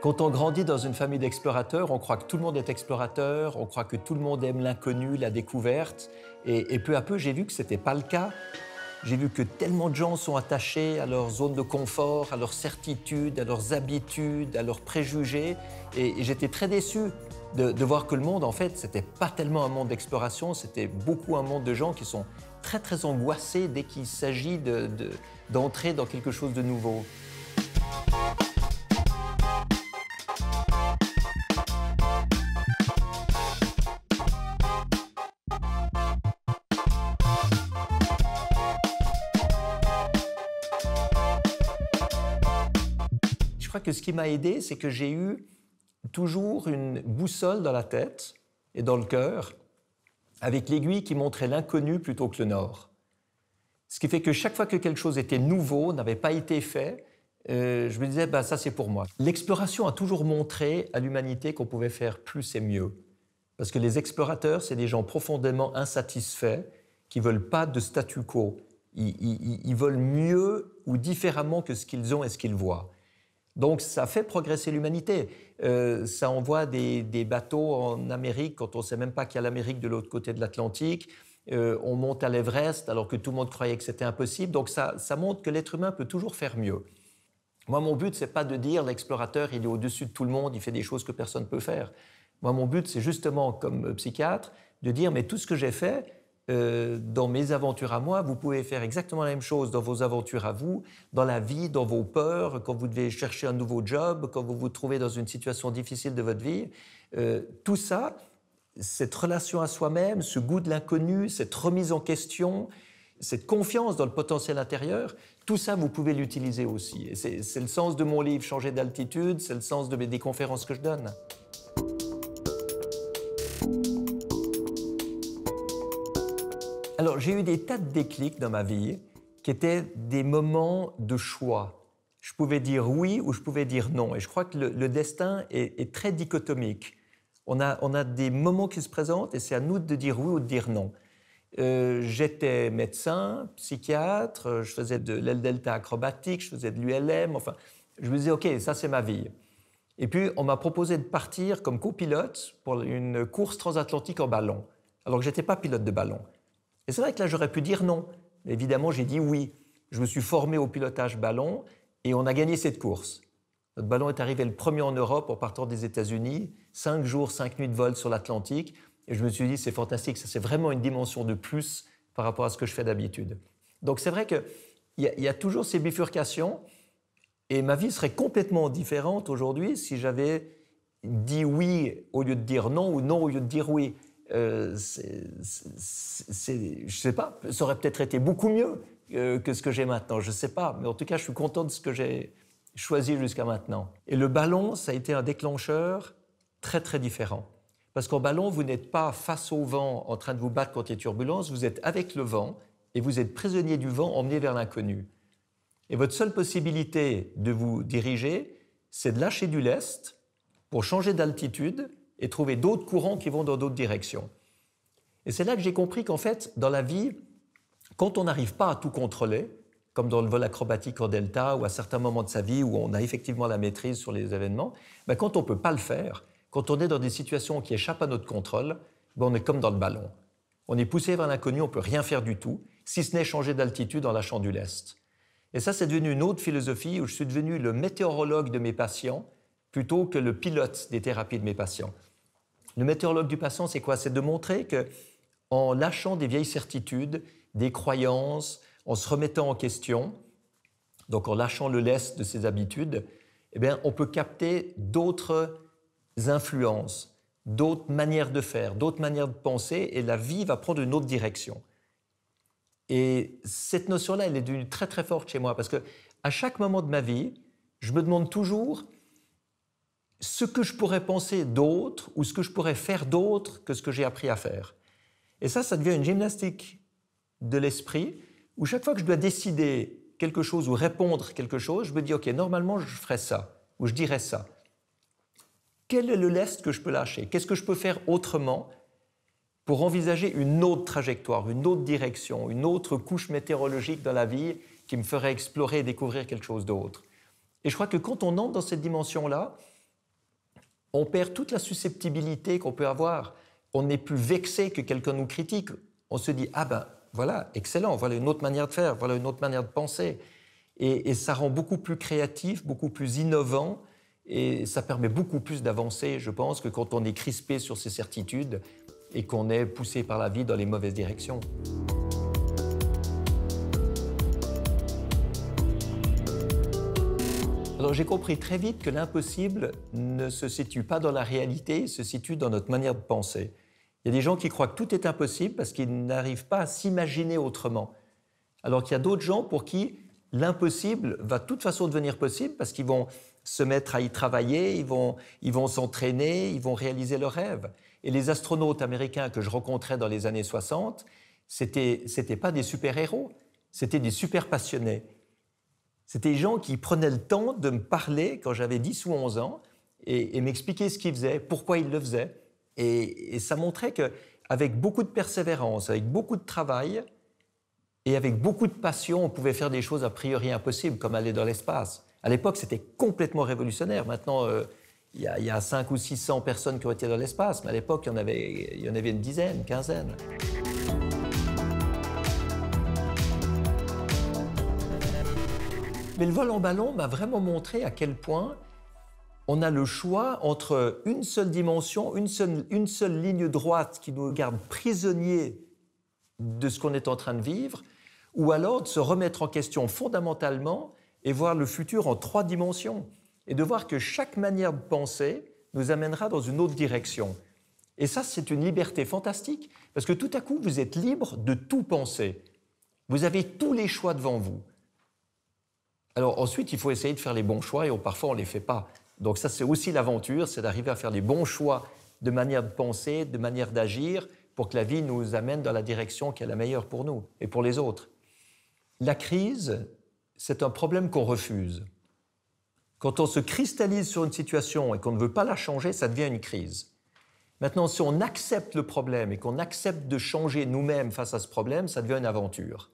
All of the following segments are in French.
Quand on grandit dans une famille d'explorateurs, on croit que tout le monde est explorateur, on croit que tout le monde aime l'inconnu, la découverte. Et peu à peu, j'ai vu que ce n'était pas le cas. J'ai vu que tellement de gens sont attachés à leur zone de confort, à leurs certitudes, à leurs habitudes, à leurs préjugés. Et j'étais très déçu de voir que le monde, en fait, c'était pas tellement un monde d'exploration, c'était beaucoup un monde de gens qui sont très, très angoissés dès qu'il s'agit d'entrer dans quelque chose de nouveau. Je crois que ce qui m'a aidé, c'est que j'ai eu toujours une boussole dans la tête et dans le cœur, avec l'aiguille qui montrait l'inconnu plutôt que le nord. Ce qui fait que chaque fois que quelque chose était nouveau, n'avait pas été fait, je me disais, ça c'est pour moi. L'exploration a toujours montré à l'humanité qu'on pouvait faire plus et mieux. Parce que les explorateurs, c'est des gens profondément insatisfaits, qui ne veulent pas de statu quo. Ils veulent mieux ou différemment que ce qu'ils ont et ce qu'ils voient. Donc, ça fait progresser l'humanité. Ça envoie des bateaux en Amérique quand on ne sait même pas qu'il y a l'Amérique de l'autre côté de l'Atlantique. On monte à l'Everest alors que tout le monde croyait que c'était impossible. Donc, ça montre que l'être humain peut toujours faire mieux. Moi, mon but, ce n'est pas de dire l'explorateur, il est au-dessus de tout le monde, il fait des choses que personne ne peut faire. Moi, mon but, c'est justement, comme psychiatre, de dire, mais tout ce que j'ai fait, dans mes aventures à moi, vous pouvez faire exactement la même chose dans vos aventures à vous, dans la vie, dans vos peurs, quand vous devez chercher un nouveau job, quand vous vous trouvez dans une situation difficile de votre vie. Tout ça, cette relation à soi-même, ce goût de l'inconnu, cette remise en question, cette confiance dans le potentiel intérieur, tout ça, vous pouvez l'utiliser aussi. Et c'est le sens de mon livre « Changer d'altitude », c'est le sens des conférences que je donne. Alors, j'ai eu des tas de déclics dans ma vie qui étaient des moments de choix. Je pouvais dire oui ou je pouvais dire non. Et je crois que le destin est très dichotomique. On a des moments qui se présentent et c'est à nous de dire oui ou de dire non. J'étais médecin, psychiatre, je faisais de l'aile delta acrobatique, je faisais de l'ULM. Enfin, je me disais, OK, ça c'est ma vie. Et puis, on m'a proposé de partir comme copilote pour une course transatlantique en ballon, alors que je n'étais pas pilote de ballon. Et c'est vrai que là, j'aurais pu dire non. Mais évidemment, j'ai dit oui. Je me suis formé au pilotage ballon et on a gagné cette course. Notre ballon est arrivé le premier en Europe en partant des États-Unis, 5 jours, 5 nuits de vol sur l'Atlantique. Et je me suis dit, c'est fantastique, ça c'est vraiment une dimension de plus par rapport à ce que je fais d'habitude. Donc c'est vrai qu'il y a toujours ces bifurcations et ma vie serait complètement différente aujourd'hui si j'avais dit oui au lieu de dire non ou non au lieu de dire oui. Je ne sais pas, ça aurait peut-être été beaucoup mieux que ce que j'ai maintenant, je ne sais pas. Mais en tout cas, je suis content de ce que j'ai choisi jusqu'à maintenant. Et le ballon, ça a été un déclencheur très, très différent. Parce qu'en ballon, vous n'êtes pas face au vent en train de vous battre contre les turbulences, vous êtes avec le vent et vous êtes prisonnier du vent emmené vers l'inconnu. Et votre seule possibilité de vous diriger, c'est de lâcher du lest pour changer d'altitude et trouver d'autres courants qui vont dans d'autres directions. Et c'est là que j'ai compris qu'en fait, dans la vie, quand on n'arrive pas à tout contrôler, comme dans le vol acrobatique en delta ou à certains moments de sa vie où on a effectivement la maîtrise sur les événements, quand on ne peut pas le faire, quand on est dans des situations qui échappent à notre contrôle, on est comme dans le ballon. On est poussé vers l'inconnu, on ne peut rien faire du tout, si ce n'est changer d'altitude en lâchant du lest. Et ça, c'est devenu une autre philosophie où je suis devenu le météorologue de mes patients plutôt que le pilote des thérapies de mes patients. Le météorologue du patient, c'est quoi? C'est de montrer qu'en lâchant des vieilles certitudes, des croyances, en se remettant en question, donc en lâchant le lest de ses habitudes, on peut capter d'autres influences, d'autres manières de faire, d'autres manières de penser, et la vie va prendre une autre direction. Et cette notion-là, elle est devenue très très forte chez moi, parce qu'à chaque moment de ma vie, je me demande toujours ce que je pourrais penser d'autre ou ce que je pourrais faire d'autre que ce que j'ai appris à faire. Et ça devient une gymnastique de l'esprit où chaque fois que je dois décider quelque chose ou répondre quelque chose, je me dis « Ok, normalement, je ferais ça ou je dirais ça. Quel est le lest que je peux lâcher? Qu'est-ce que je peux faire autrement pour envisager une autre trajectoire, une autre direction, une autre couche météorologique dans la vie qui me ferait explorer et découvrir quelque chose d'autre ?» Et je crois que quand on entre dans cette dimension-là, on perd toute la susceptibilité qu'on peut avoir. On n'est plus vexé que quelqu'un nous critique. On se dit, ah ben voilà, excellent, voilà une autre manière de faire, voilà une autre manière de penser. Et ça rend beaucoup plus créatif, beaucoup plus innovant, et ça permet beaucoup plus d'avancer, je pense, que quand on est crispé sur ses certitudes et qu'on est poussé par la vie dans les mauvaises directions. Alors j'ai compris très vite que l'impossible ne se situe pas dans la réalité, il se situe dans notre manière de penser. Il y a des gens qui croient que tout est impossible parce qu'ils n'arrivent pas à s'imaginer autrement. Alors qu'il y a d'autres gens pour qui l'impossible va de toute façon devenir possible parce qu'ils vont se mettre à y travailler, ils vont s'entraîner, ils vont réaliser leurs rêves. Et les astronautes américains que je rencontrais dans les années 60, c'était pas des super-héros, c'était des super passionnés. C'était des gens qui prenaient le temps de me parler quand j'avais 10 ou 11 ans et m'expliquer ce qu'ils faisaient, pourquoi ils le faisaient. Et ça montrait qu'avec beaucoup de persévérance, avec beaucoup de travail et avec beaucoup de passion, on pouvait faire des choses a priori impossibles, comme aller dans l'espace. À l'époque, c'était complètement révolutionnaire. Maintenant, il y a 5 ou 600 personnes qui ont été dans l'espace, mais à l'époque, il y en avait une dizaine, une quinzaine. Mais le vol en ballon m'a vraiment montré à quel point on a le choix entre une seule dimension, une seule ligne droite qui nous garde prisonniers de ce qu'on est en train de vivre, ou alors de se remettre en question fondamentalement et voir le futur en 3 dimensions, et de voir que chaque manière de penser nous amènera dans une autre direction. Et ça, c'est une liberté fantastique, parce que tout à coup, vous êtes libre de tout penser. Vous avez tous les choix devant vous. Alors ensuite, il faut essayer de faire les bons choix, et parfois, on ne les fait pas. Donc ça, c'est aussi l'aventure, c'est d'arriver à faire les bons choix de manière de penser, de manière d'agir, pour que la vie nous amène dans la direction qui est la meilleure pour nous et pour les autres. La crise, c'est un problème qu'on refuse. Quand on se cristallise sur une situation et qu'on ne veut pas la changer, ça devient une crise. Maintenant, si on accepte le problème et qu'on accepte de changer nous-mêmes face à ce problème, ça devient une aventure.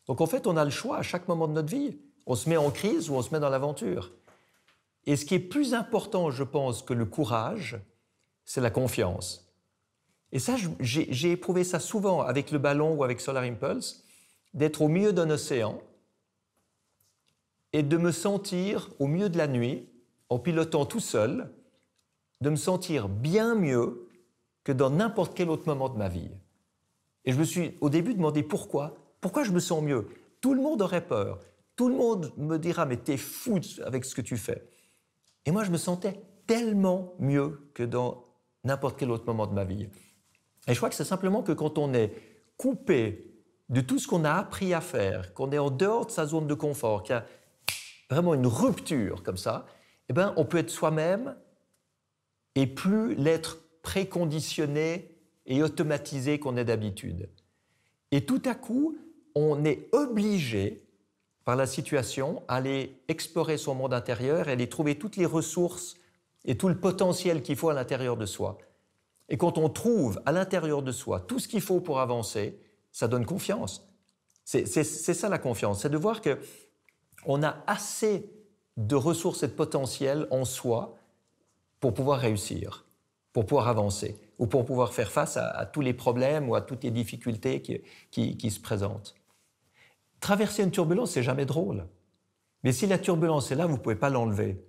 Donc en fait, on a le choix à chaque moment de notre vie. On se met en crise ou on se met dans l'aventure. Et ce qui est plus important, je pense, que le courage, c'est la confiance. Et ça, j'ai éprouvé ça souvent avec le ballon ou avec Solar Impulse, d'être au milieu d'un océan et de me sentir, au milieu de la nuit, en pilotant tout seul, de me sentir bien mieux que dans n'importe quel autre moment de ma vie. Et je me suis au début demandé pourquoi. Pourquoi je me sens mieux? Tout le monde aurait peur. Tout le monde me dira « mais t'es fou avec ce que tu fais ». Et moi, je me sentais tellement mieux que dans n'importe quel autre moment de ma vie. Et je crois que c'est simplement que quand on est coupé de tout ce qu'on a appris à faire, qu'on est en dehors de sa zone de confort, qu'il y a vraiment une rupture comme ça, eh ben, on peut être soi-même et plus l'être préconditionné et automatisé qu'on est d'habitude. Et tout à coup, on est obligé par la situation, aller explorer son monde intérieur et aller trouver toutes les ressources et tout le potentiel qu'il faut à l'intérieur de soi. Et quand on trouve à l'intérieur de soi tout ce qu'il faut pour avancer, ça donne confiance. C'est ça la confiance, c'est de voir qu'on a assez de ressources et de potentiel en soi pour pouvoir réussir, pour pouvoir avancer ou pour pouvoir faire face à tous les problèmes ou à toutes les difficultés qui se présentent. Traverser une turbulence, c'est jamais drôle. Mais si la turbulence est là, vous ne pouvez pas l'enlever.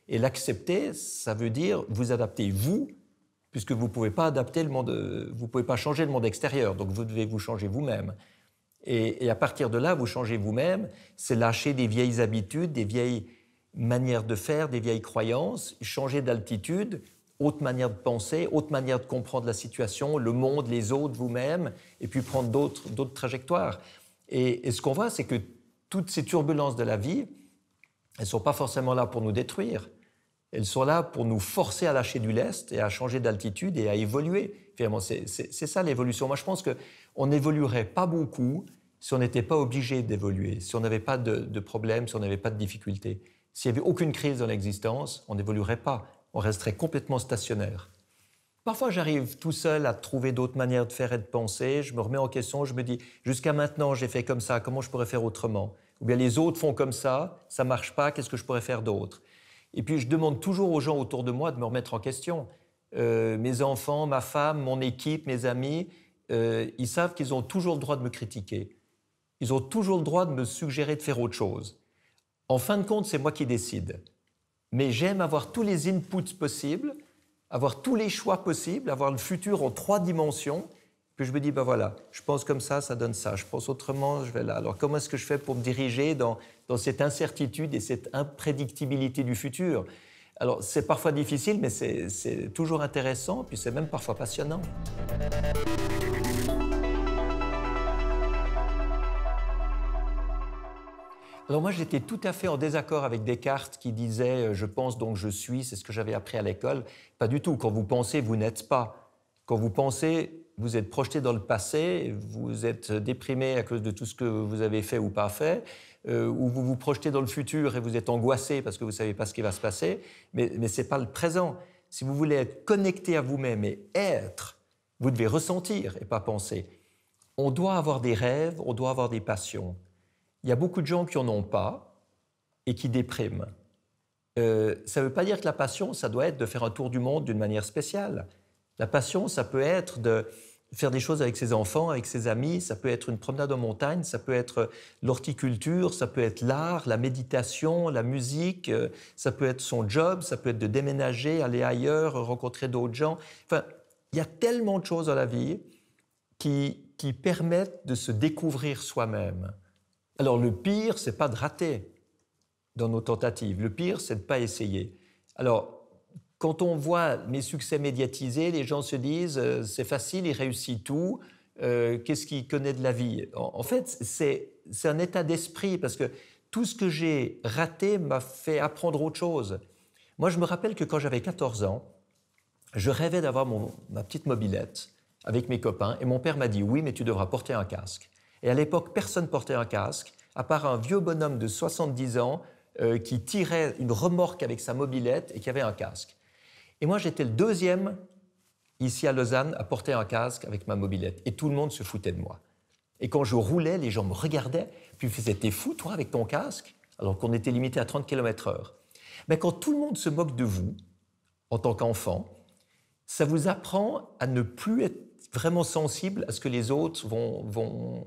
Et l'accepter, ça veut dire vous adapter vous, puisque vous ne pouvez pas adapter le monde, vous pouvez pas changer le monde extérieur, donc vous devez vous changer vous-même. Et à partir de là, vous changez vous-même, c'est lâcher des vieilles habitudes, des vieilles manières de faire, des vieilles croyances, changer d'altitude, autre manière de penser, autre manière de comprendre la situation, le monde, les autres, vous-même, et puis prendre d'autres trajectoires. Et ce qu'on voit, c'est que toutes ces turbulences de la vie, elles ne sont pas forcément là pour nous détruire. Elles sont là pour nous forcer à lâcher du lest et à changer d'altitude et à évoluer. Finalement, c'est ça l'évolution. Moi, je pense qu'on n'évoluerait pas beaucoup si on n'était pas obligé d'évoluer, si on n'avait pas de problèmes, si on n'avait pas de difficultés. S'il n'y avait aucune crise dans l'existence, on n'évoluerait pas. On resterait complètement stationnaire. Parfois, j'arrive tout seul à trouver d'autres manières de faire et de penser. Je me remets en question, je me dis, jusqu'à maintenant, j'ai fait comme ça, comment je pourrais faire autrement? Ou bien les autres font comme ça ne marche pas, qu'est-ce que je pourrais faire d'autre? Et puis je demande toujours aux gens autour de moi de me remettre en question. Mes enfants, ma femme, mon équipe, mes amis, ils savent qu'ils ont toujours le droit de me critiquer. Ils ont toujours le droit de me suggérer de faire autre chose. En fin de compte, c'est moi qui décide. Mais j'aime avoir tous les inputs possibles, avoir tous les choix possibles, avoir le futur en 3 dimensions. Puis je me dis, ben voilà, je pense comme ça donne ça. Je pense autrement, je vais là. Alors comment est-ce que je fais pour me diriger dans cette incertitude et cette imprédictibilité du futur? Alors c'est parfois difficile, mais c'est toujours intéressant, puis c'est même parfois passionnant. Alors moi, j'étais tout à fait en désaccord avec Descartes qui disait « je pense donc je suis », c'est ce que j'avais appris à l'école. Pas du tout. Quand vous pensez, vous n'êtes pas. Quand vous pensez, vous êtes projeté dans le passé, vous êtes déprimé à cause de tout ce que vous avez fait ou pas fait, ou vous vous projetez dans le futur et vous êtes angoissé parce que vous ne savez pas ce qui va se passer, mais ce n'est pas le présent. Si vous voulez être connecté à vous-même et être, vous devez ressentir et pas penser. On doit avoir des rêves, on doit avoir des passions. Il y a beaucoup de gens qui n'en ont pas et qui dépriment. Ça ne veut pas dire que la passion, ça doit être de faire un tour du monde d'une manière spéciale. La passion, ça peut être de faire des choses avec ses enfants, avec ses amis, ça peut être une promenade en montagne, ça peut être l'horticulture, ça peut être l'art, la méditation, la musique, ça peut être son job, ça peut être de déménager, aller ailleurs, rencontrer d'autres gens. Enfin, il y a tellement de choses dans la vie qui permettent de se découvrir soi-même. Alors le pire, c'est pas de rater dans nos tentatives. Le pire, c'est de ne pas essayer. Alors, quand on voit mes succès médiatisés, les gens se disent c'est facile, il réussit tout, qu'est-ce qu'il connaît de la vie? En fait, c'est un état d'esprit parce que tout ce que j'ai raté m'a fait apprendre autre chose. Moi, je me rappelle que quand j'avais 14 ans, je rêvais d'avoir ma petite mobilette avec mes copains et mon père m'a dit oui, mais tu devras porter un casque. Et à l'époque, personne ne portait un casque, à part un vieux bonhomme de 70 ans qui tirait une remorque avec sa mobilette et qui avait un casque. Et moi, j'étais le deuxième, ici à Lausanne, à porter un casque avec ma mobilette. Et tout le monde se foutait de moi. Et quand je roulais, les gens me regardaient, puis ils faisaient « T'es fou, toi, avec ton casque ?» alors qu'on était limité à 30 km/h. Mais quand tout le monde se moque de vous, en tant qu'enfant, ça vous apprend à ne plus être vraiment sensible à ce que les autres vont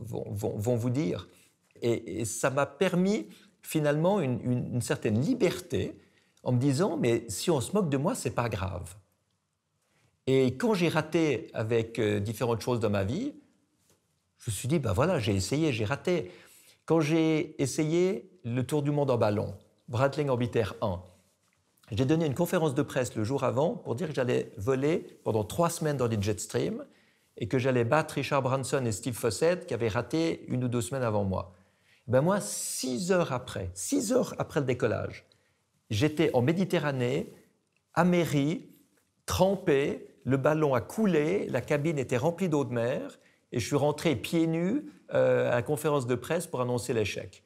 vous dire. Et ça m'a permis finalement une certaine liberté en me disant mais si on se moque de moi, c'est pas grave. Et quand j'ai raté avec différentes choses dans ma vie, je me suis dit ben voilà, j'ai essayé, j'ai raté. Quand j'ai essayé le tour du monde en ballon, Breitling Orbiter 1, j'ai donné une conférence de presse le jour avant pour dire que j'allais voler pendant 3 semaines dans les Jetstream et que j'allais battre Richard Branson et Steve Fossett qui avaient raté 1 ou 2 semaines avant moi. Ben moi, 6 heures après le décollage, j'étais en Méditerranée, à Méry, trempé, le ballon a coulé, la cabine était remplie d'eau de mer et je suis rentré pieds nus à la conférence de presse pour annoncer l'échec.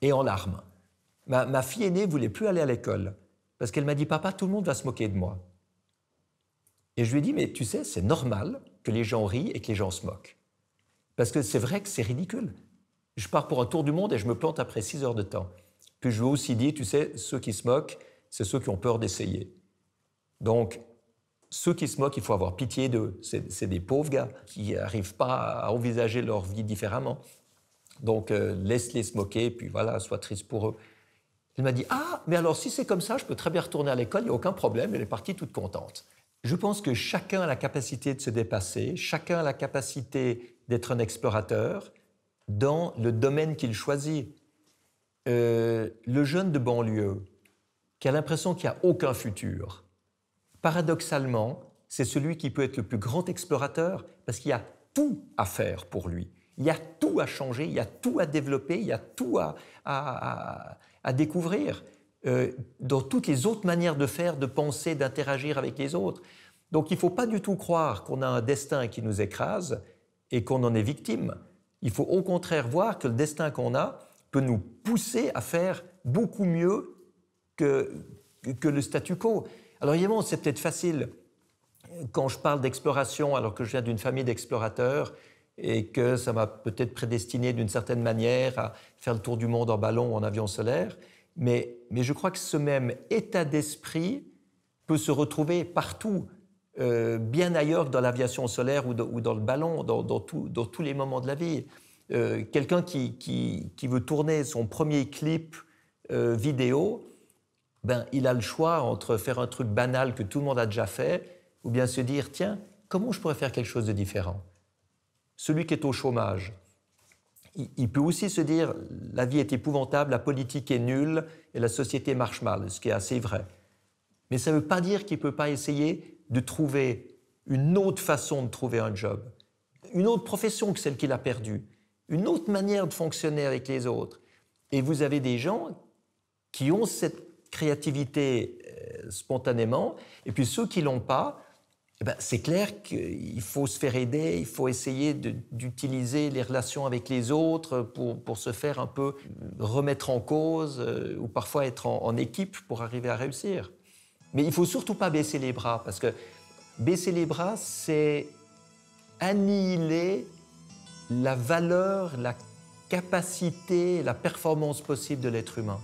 Et en larmes. Ma fille aînée ne voulait plus aller à l'école parce qu'elle m'a dit « Papa, tout le monde va se moquer de moi. » Et je lui ai dit « Mais tu sais, c'est normal que les gens rient et que les gens se moquent. Parce que c'est vrai que c'est ridicule. Je pars pour un tour du monde et je me plante après 6 heures de temps. Puis je lui ai aussi dit « Tu sais, ceux qui se moquent, c'est ceux qui ont peur d'essayer. Donc, ceux qui se moquent, il faut avoir pitié d'eux. C'est des pauvres gars qui n'arrivent pas à envisager leur vie différemment. Donc, laisse-les se moquer, puis voilà, sois triste pour eux. » Elle m'a dit « Ah, mais alors si c'est comme ça, je peux très bien retourner à l'école, il n'y a aucun problème. » Elle est partie toute contente. Je pense que chacun a la capacité de se dépasser, chacun a la capacité d'être un explorateur dans le domaine qu'il choisit. Le jeune de banlieue qui a l'impression qu'il n'y a aucun futur, paradoxalement, c'est celui qui peut être le plus grand explorateur parce qu'il y a tout à faire pour lui. Il y a tout à changer, il y a tout à développer, il y a tout à découvrir dans toutes les autres manières de faire, de penser, d'interagir avec les autres. Donc il ne faut pas du tout croire qu'on a un destin qui nous écrase et qu'on en est victime. Il faut au contraire voir que le destin qu'on a peut nous pousser à faire beaucoup mieux que le statu quo. Alors évidemment, c'est peut-être facile quand je parle d'exploration alors que je viens d'une famille d'explorateurs et que ça m'a peut-être prédestiné d'une certaine manière à faire le tour du monde en ballon ou en avion solaire. Mais je crois que ce même état d'esprit peut se retrouver partout, bien ailleurs que dans l'aviation solaire ou dans le ballon, dans tous les moments de la vie. Quelqu'un qui veut tourner son premier clip vidéo, ben, il a le choix entre faire un truc banal que tout le monde a déjà fait ou bien se dire, tiens, comment je pourrais faire quelque chose de différent? Celui qui est au chômage, il peut aussi se dire, la vie est épouvantable, la politique est nulle et la société marche mal, ce qui est assez vrai. Mais ça ne veut pas dire qu'il ne peut pas essayer de trouver une autre façon de trouver un job, une autre profession que celle qu'il a perdue, une autre manière de fonctionner avec les autres. Et vous avez des gens qui ont cette créativité spontanément, et puis ceux qui ne l'ont pas, eh ben, c'est clair qu'il faut se faire aider, il faut essayer d'utiliser les relations avec les autres pour se faire un peu remettre en cause ou parfois être en équipe pour arriver à réussir. Mais il ne faut surtout pas baisser les bras, parce que baisser les bras, c'est annihiler la valeur, la capacité, la performance possible de l'être humain.